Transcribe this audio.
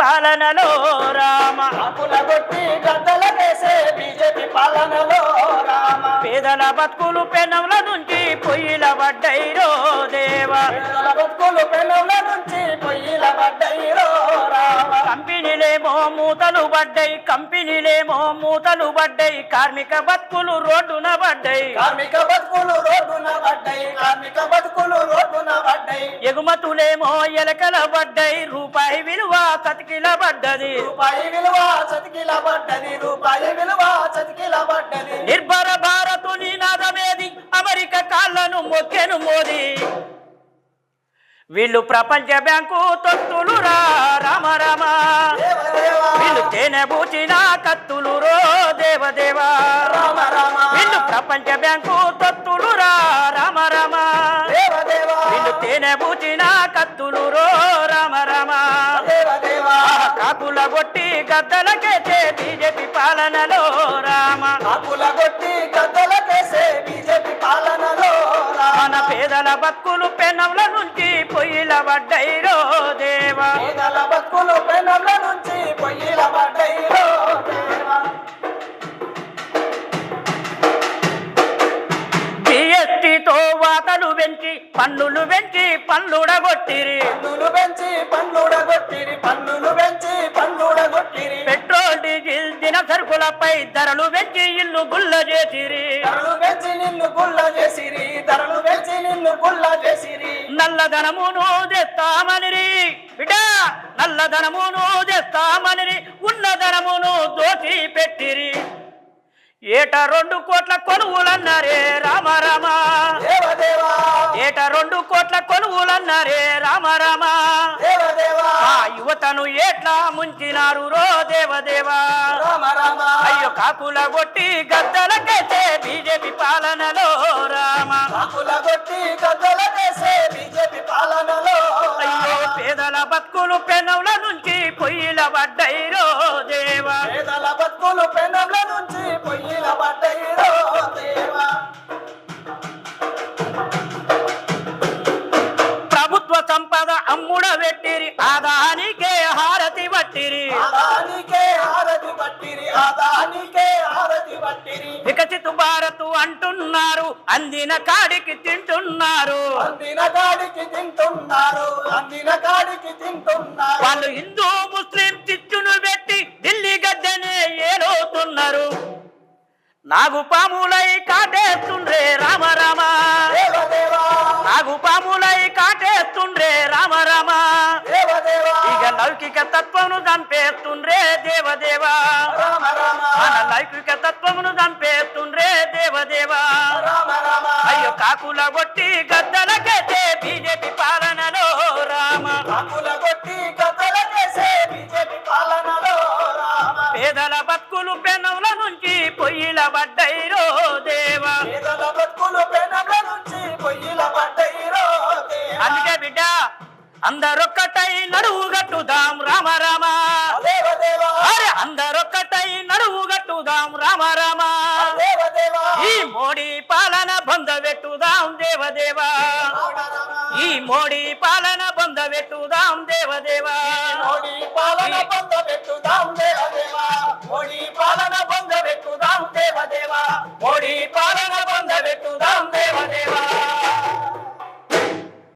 పాలనలో రామ అప్పులగొట్టి గద్దలకేసే బీజేపీ పాలనలో రామ పేదల బతుకులు పెనంల నుంచి పొయ్యిల పడ్డైరో దేవా పేదల బతుకులు పెనుల నుంచి పొయ్యిల పడ్డైరో రామ కంపెనీలేమో మూతలు పడ్డాయి కార్మిక బతుకులు రోడ్డున పడ్డాయి కార్మిక బతుకులు రోడ్డున పడ్డాయి ఎగుమతులేమో ఎలకల పడ్డాయి రూపాయి విలువ చతికిల పడ్డది రూపాయి విలువ చతికిల పడ్డది నిర్భర భారతు నినాదమేది అమెరికా కాళ్ళను మొక్కెను మోదీ వీళ్ళు ప్రపంచ బ్యాంకు తొత్తులు రామ రామ వీళ్ళు తేనె బూచిన కత్తులు రో దేవదేవా రామ రామ వీళ్ళు ప్రపంచ బ్యాంకు తొత్తులు రామ రామ వీళ్ళు తేనె బూచిన కత్తులు రో రామ రామ కాకుల కొట్టి గద్దలకేసే బీజేపీ పాలనలో రామ కాకులగొట్టి గద్దలకేసే బీజేపీ పాలనలో మన పేదల బతుకులు పెనంల నుంచి పొయ్యిల పడ్డైరో దేవా పేదల బతుకులు పెనంల నుంచి పొయ్యిల పడ్డైరో దేవా జీఎస్టీతో వాతలు పెంచి పన్నులు పెంచి పన్నుడగొట్టిరి పెట్రోల్ డీజిల్ దిన సరుకులపై ధరలు పెంచి ఇల్లు గుల్ల చేసిరి నల్లధనమును తెస్తామని బిడ్డా నల్లధనమును తెస్తామని ఉన్నధనమును దోచి పెట్టిరి ఏట 2 కోట్ల కొనుగోలన్నారే రామ రామ ఏట 2 కోట్ల కొనుగోలన్నారే రామ రామ ఆ యువతను ఎట్లా ముంచినారు రో దేవదేవా అయ్యో కాకుల కొట్టి గద్దలకేసే బీజేపీ పాలనలో రామ అయ్యో పేదల బతుకులు పెనవుల నుంచి పొయ్యిల పడ్డైరో దేవా ప్రభుత్వ సంపద అమ్ముడ పెట్టిరి ఆదానికే హారతి పట్టిరి వికసిత భారత్ అంటున్నారు అందిన కాడికి తింటున్నారు వాళ్ళు హిందూ ముస్లిం చిచ్చును పెట్టి ఢిల్లీ గద్దెనే ఏలోతున్నారు నాగుపాములై కాటేస్తుండ్రే రామ రామ నాగుపాములై కాటేస్తుండ్రే రామ రామ ఇక లౌకిక తత్వమును చంపేస్తుండ్రే దేవదేవా మన లౌకిక తత్వమును చంపేస్తుండ్రే దేవదేవా అయ్యో కాకుల కొట్టి గద్దలకేసే బీజేపీ పాలనలో రామ పేదల బతుకులు పెనవుల నుంచి పొయ్యిల పడ్డైరో దేవా అందుకే బిడ్డ అందరొక్కటై నడువు గట్టుదాం రామ రామ అరే అందరొక్కటై నడువు గట్టుదాం రామ రామ ఈ మోడీ పాలన బందబెట్టుదాం దేవదేవా ఈ మోడీ పాలన బందబెట్టుదాం దేవదేవా మోడీ పాలన బందబెట్టుదాం దేవదేవా మోడీ పాలన బందబెట్టుదాం దేవదేవా మోడీ పాలన బందబెట్టుదాం దేవదేవా